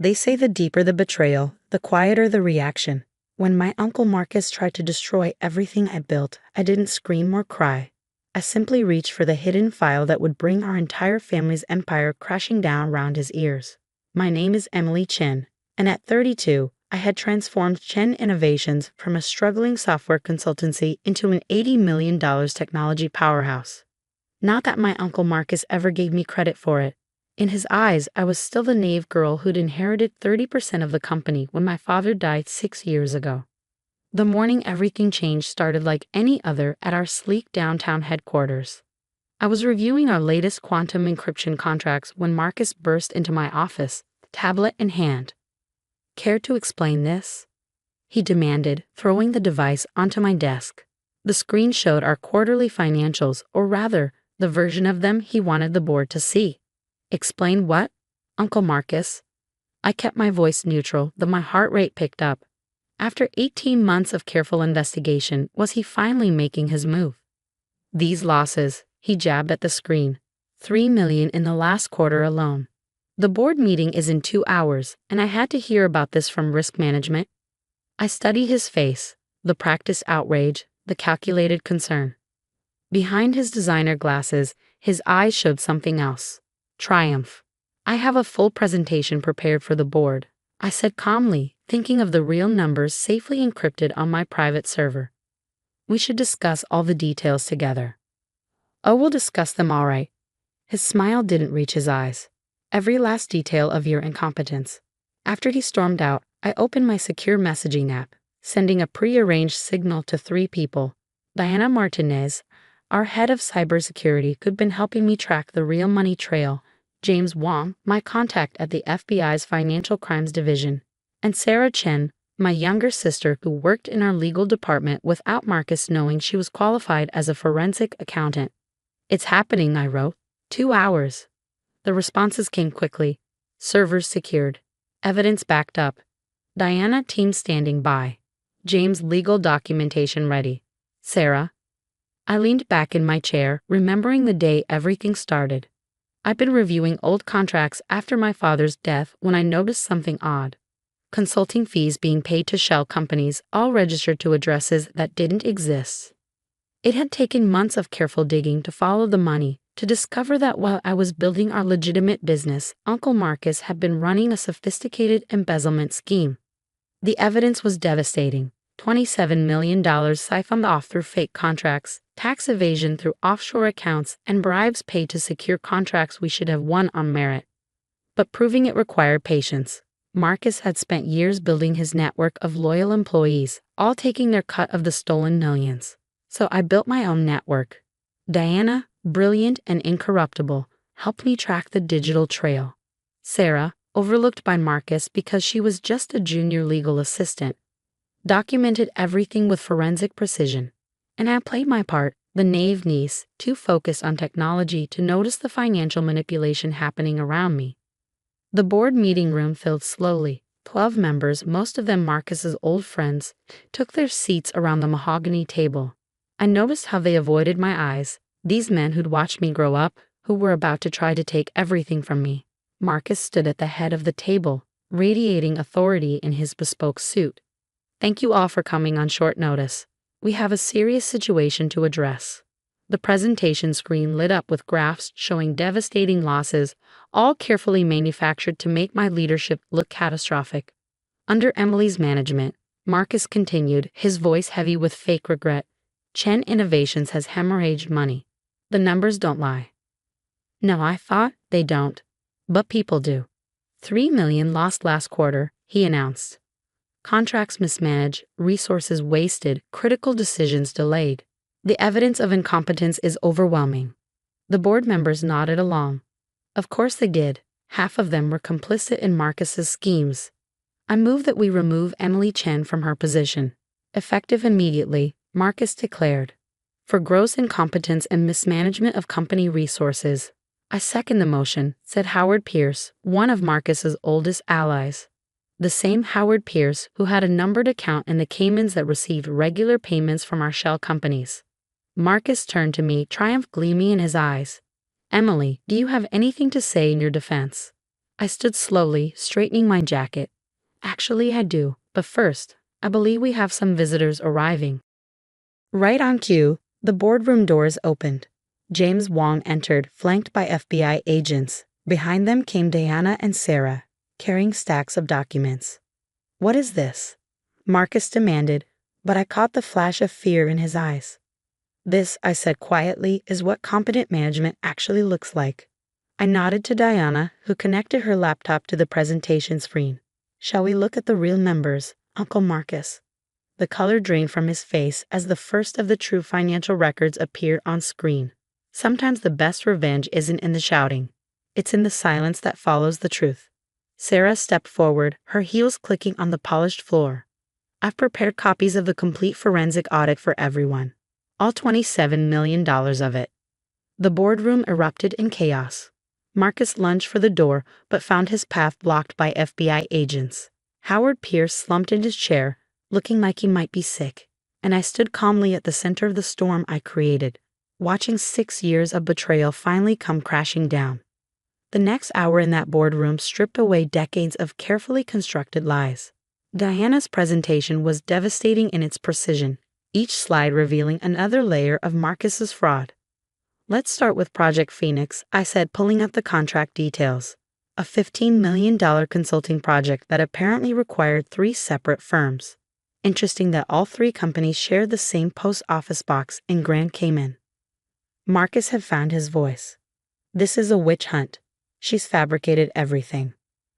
They say the deeper the betrayal, the quieter the reaction. When my Uncle Marcus tried to destroy everything I built, I didn't scream or cry. I simply reached for the hidden file that would bring our entire family's empire crashing down around his ears. My name is Emily Chen, and at 32, I had transformed Chen Innovations from a struggling software consultancy into an $80 million technology powerhouse. Not that my Uncle Marcus ever gave me credit for it. In his eyes, I was still the naive girl who'd inherited 30% of the company when my father died 6 years ago. The morning everything changed started like any other at our sleek downtown headquarters. I was reviewing our latest quantum encryption contracts when Marcus burst into my office, tablet in hand. "Care to explain this?" he demanded, throwing the device onto my desk. The screen showed our quarterly financials, or rather, the version of them he wanted the board to see. "Explain what, Uncle Marcus?" I kept my voice neutral, though my heart rate picked up. After 18 months of careful investigation, was he finally making his move? "These losses," he jabbed at the screen. $3 million in the last quarter alone. The board meeting is in 2 hours, and I had to hear about this from risk management. I studied his face, the practiced outrage, the calculated concern. Behind his designer glasses, his eyes showed something else. Triumph. "I have a full presentation prepared for the board," I said calmly, thinking of the real numbers safely encrypted on my private server. "We should discuss all the details together." "Oh, we'll discuss them all right." His smile didn't reach his eyes. "Every last detail of your incompetence." After he stormed out, I opened my secure messaging app, sending a pre-arranged signal to 3 people. Diana Martinez, our head of cybersecurity, who'd been helping me track the real money trail, James Wong, my contact at the FBI's Financial Crimes Division, and Sarah Chen, my younger sister who worked in our legal department without Marcus knowing she was qualified as a forensic accountant. "It's happening," I wrote. 2 hours. The responses came quickly. Servers secured. Evidence backed up. Diana team standing by. James legal documentation ready. Sarah. I leaned back in my chair, remembering the day everything started. I'd been reviewing old contracts after my father's death when I noticed something odd. Consulting fees being paid to shell companies, all registered to addresses that didn't exist. It had taken months of careful digging to follow the money, to discover that while I was building our legitimate business, Uncle Marcus had been running a sophisticated embezzlement scheme. The evidence was devastating. $27 million siphoned off through fake contracts, tax evasion through offshore accounts, and bribes paid to secure contracts we should have won on merit. But proving it required patience. Marcus had spent years building his network of loyal employees, all taking their cut of the stolen millions. So I built my own network. Diana, brilliant and incorruptible, helped me track the digital trail. Sarah, overlooked by Marcus because she was just a junior legal assistant, documented everything with forensic precision. And I played my part, the naive niece, too focused on technology to notice the financial manipulation happening around me. The board meeting room filled slowly. 12 members, most of them Marcus's old friends, took their seats around the mahogany table. I noticed how they avoided my eyes, these men who'd watched me grow up, who were about to try to take everything from me. Marcus stood at the head of the table, radiating authority in his bespoke suit. "Thank you all for coming on short notice. We have a serious situation to address." The presentation screen lit up with graphs showing devastating losses, all carefully manufactured to make my leadership look catastrophic. Under Emily's management, Marcus continued, his voice heavy with fake regret, "Chen Innovations has hemorrhaged money. The numbers don't lie." No, I thought they don't. But people do. $3 million lost last quarter, he announced. Contracts mismanaged, resources wasted, critical decisions delayed. The evidence of incompetence is overwhelming. The board members nodded along. Of course they did. Half of them were complicit in Marcus's schemes. I moved that we remove Emily Chen from her position. Effective immediately, Marcus declared. For gross incompetence and mismanagement of company resources. "I second the motion," said Howard Pierce, one of Marcus's oldest allies. The same Howard Pierce who had a numbered account in the Caymans that received regular payments from our shell companies. Marcus turned to me, triumph gleaming in his eyes. "Emily, do you have anything to say in your defense?" I stood slowly, straightening my jacket. Actually, I do, but first, I believe we have some visitors arriving. Right on cue, the boardroom doors opened. James Wong entered, flanked by FBI agents. Behind them came Diana and Sarah, carrying stacks of documents. "What is this?" Marcus demanded, but I caught the flash of fear in his eyes. "This," I said quietly, "is what competent management actually looks like." I nodded to Diana, who connected her laptop to the presentation screen. "Shall we look at the real numbers, Uncle Marcus?" The color drained from his face as the first of the true financial records appeared on screen. Sometimes the best revenge isn't in the shouting. It's in the silence that follows the truth. Sarah stepped forward, her heels clicking on the polished floor. "I've prepared copies of the complete forensic audit for everyone. All $27 million of it." The boardroom erupted in chaos. Marcus lunged for the door, but found his path blocked by FBI agents. Howard Pierce slumped in his chair, looking like he might be sick, and I stood calmly at the center of the storm I created, watching 6 years of betrayal finally come crashing down. The next hour in that boardroom stripped away decades of carefully constructed lies. Diana's presentation was devastating in its precision, each slide revealing another layer of Marcus's fraud. "Let's start with Project Phoenix," I said, pulling up the contract details. A $15 million consulting project that apparently required 3 separate firms. Interesting that all 3 companies shared the same post office box in Grand Cayman. Marcus had found his voice. "This is a witch hunt. She's fabricated everything."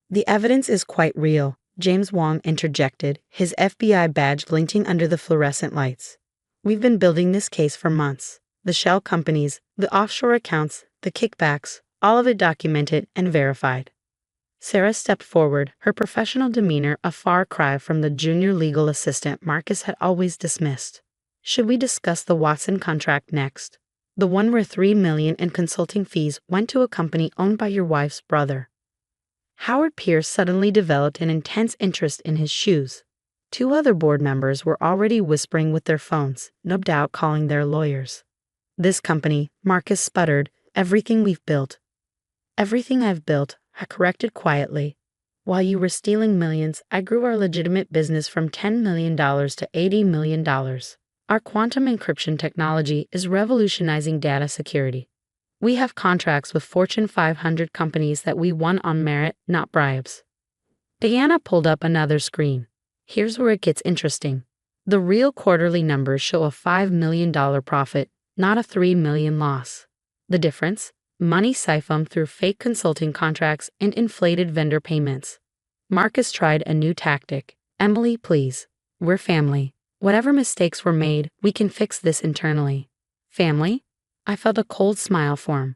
"The evidence is quite real," James Wong interjected, his FBI badge glinting under the fluorescent lights. "We've been building this case for months. The shell companies, the offshore accounts, the kickbacks, all of it documented and verified." Sarah stepped forward, her professional demeanor a far cry from the junior legal assistant Marcus had always dismissed. "Should we discuss the Watson contract next? The one where $3 million in consulting fees went to a company owned by your wife's brother." Howard Pierce suddenly developed an intense interest in his shoes. 2 other board members were already whispering with their phones, no doubt calling their lawyers. "This company," Marcus sputtered, "everything we've built." "Everything I've built," I corrected quietly. "While you were stealing millions, I grew our legitimate business from $10 million to $80 million. Our quantum encryption technology is revolutionizing data security. We have contracts with Fortune 500 companies that we won on merit, not bribes." Diana pulled up another screen. Here's where it gets interesting. The real quarterly numbers show a $5 million profit, not a $3 million loss. The difference? Money siphoned through fake consulting contracts and inflated vendor payments. Marcus tried a new tactic. "Emily, please. We're family. Whatever mistakes were made, we can fix this internally." "Family?" I felt a cold smile form.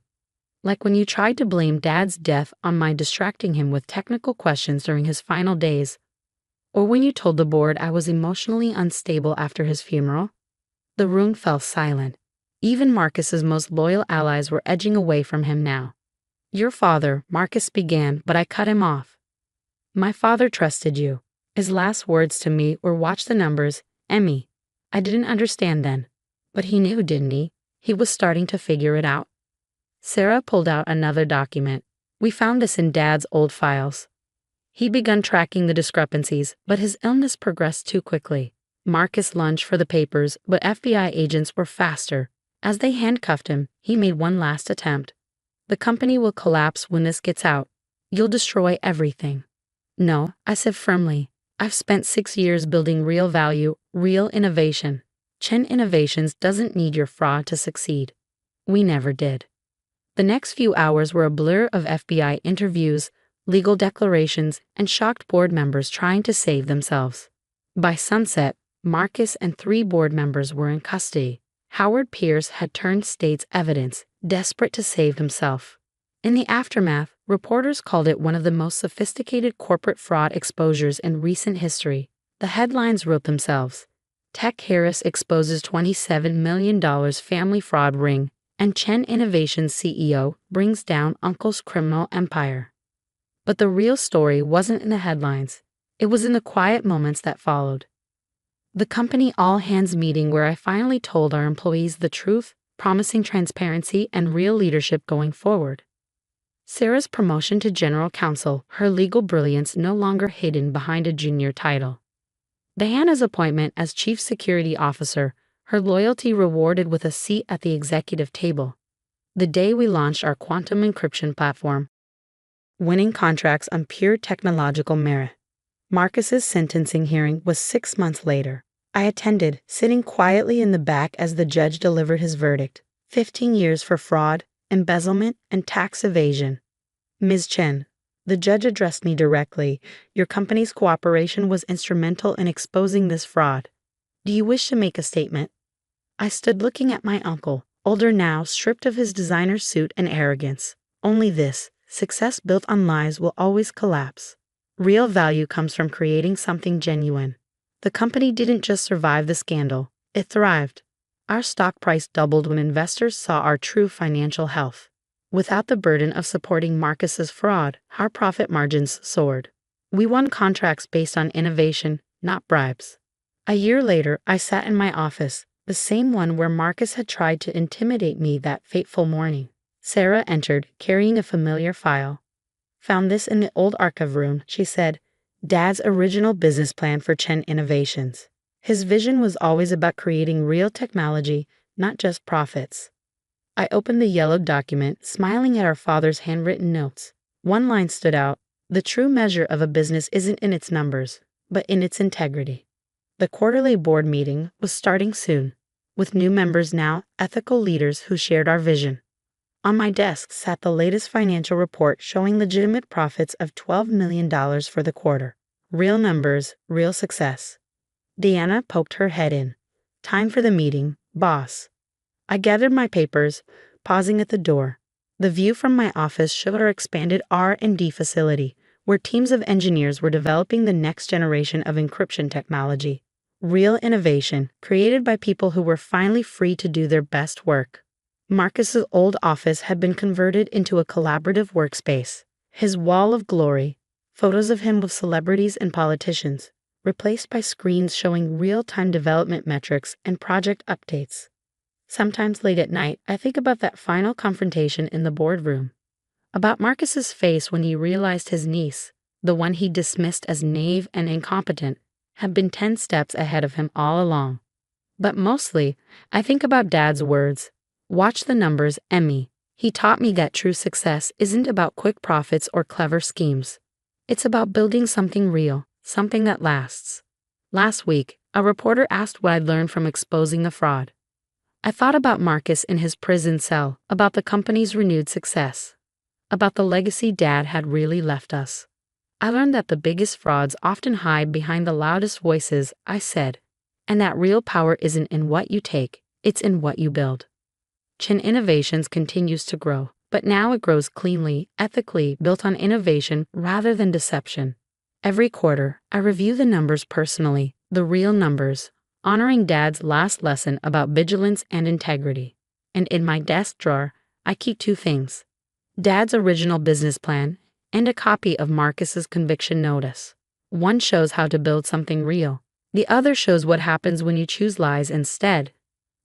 "Like when you tried to blame Dad's death on my distracting him with technical questions during his final days, or when you told the board I was emotionally unstable after his funeral?" The room fell silent. Even Marcus's most loyal allies were edging away from him now. "Your father," Marcus began, but I cut him off. "My father trusted you." His last words to me were, "Watch the numbers, Emmy." I didn't understand then. But he knew, didn't he? He was starting to figure it out. Sarah pulled out another document. "We found this in Dad's old files." He'd begun tracking the discrepancies, but his illness progressed too quickly. Marcus lunged for the papers, but FBI agents were faster. As they handcuffed him, he made one last attempt. "The company will collapse when this gets out. You'll destroy everything." "No," I said firmly. "I've spent 6 years building real value, real innovation. Chen Innovations doesn't need your fraud to succeed." We never did. The next few hours were a blur of FBI interviews, legal declarations, and shocked board members trying to save themselves. By sunset, Marcus and 3 board members were in custody. Howard Pierce had turned state's evidence, desperate to save himself. In the aftermath, reporters called it one of the most sophisticated corporate fraud exposures in recent history. The headlines wrote themselves. Tech Harris exposes $27 million family fraud ring, and Chen Innovations CEO brings down uncle's criminal empire. But the real story wasn't in the headlines. It was in the quiet moments that followed. The company all-hands meeting where I finally told our employees the truth, promising transparency and real leadership going forward. Sarah's promotion to general counsel, her legal brilliance no longer hidden behind a junior title. Diana's appointment as chief security officer, her loyalty rewarded with a seat at the executive table. The day we launched our quantum encryption platform, winning contracts on pure technological merit. Marcus's sentencing hearing was 6 months later. I attended, sitting quietly in the back as the judge delivered his verdict. 15 years for fraud, embezzlement, and tax evasion. Ms. Chen, the judge addressed me directly. Your company's cooperation was instrumental in exposing this fraud. Do you wish to make a statement? I stood looking at my uncle, older now, stripped of his designer suit and arrogance. Only this: success built on lies will always collapse. Real value comes from creating something genuine. The company didn't just survive the scandal, it thrived. Our stock price doubled when investors saw our true financial health. Without the burden of supporting Marcus's fraud, our profit margins soared. We won contracts based on innovation, not bribes. A year later, I sat in my office, the same one where Marcus had tried to intimidate me that fateful morning. Sarah entered, carrying a familiar file. Found this in the old archive room, she said. Dad's original business plan for Chen Innovations. His vision was always about creating real technology, not just profits. I opened the yellowed document, smiling at our father's handwritten notes. One line stood out: the true measure of a business isn't in its numbers, but in its integrity. The quarterly board meeting was starting soon, with new members now, ethical leaders who shared our vision. On my desk sat the latest financial report showing legitimate profits of $12 million for the quarter. Real numbers, real success. Deanna poked her head in. Time for the meeting, boss. I gathered my papers, pausing at the door. The view from my office showed our expanded R&D facility, where teams of engineers were developing the next generation of encryption technology. Real innovation, created by people who were finally free to do their best work. Marcus's old office had been converted into a collaborative workspace. His wall of glory, photos of him with celebrities and politicians, replaced by screens showing real-time development metrics and project updates. Sometimes late at night, I think about that final confrontation in the boardroom. About Marcus's face when he realized his niece, the one he dismissed as naive and incompetent, had been 10 steps ahead of him all along. But mostly, I think about Dad's words. Watch the numbers, Emmy. He taught me that true success isn't about quick profits or clever schemes. It's about building something real, something that lasts. Last week, a reporter asked what I'd learned from exposing the fraud. I thought about Marcus in his prison cell, about the company's renewed success, about the legacy Dad had really left us. I learned that the biggest frauds often hide behind the loudest voices, I said, and that real power isn't in what you take, it's in what you build. Chen Innovations continues to grow, but now it grows cleanly, ethically, built on innovation rather than deception. Every quarter, I review the numbers personally, the real numbers, honoring Dad's last lesson about vigilance and integrity. And in my desk drawer, I keep 2 things: Dad's original business plan and a copy of Marcus's conviction notice. One shows how to build something real. The other shows what happens when you choose lies instead.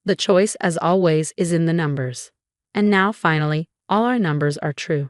The choice, as always, is in the numbers. And now, finally, all our numbers are true.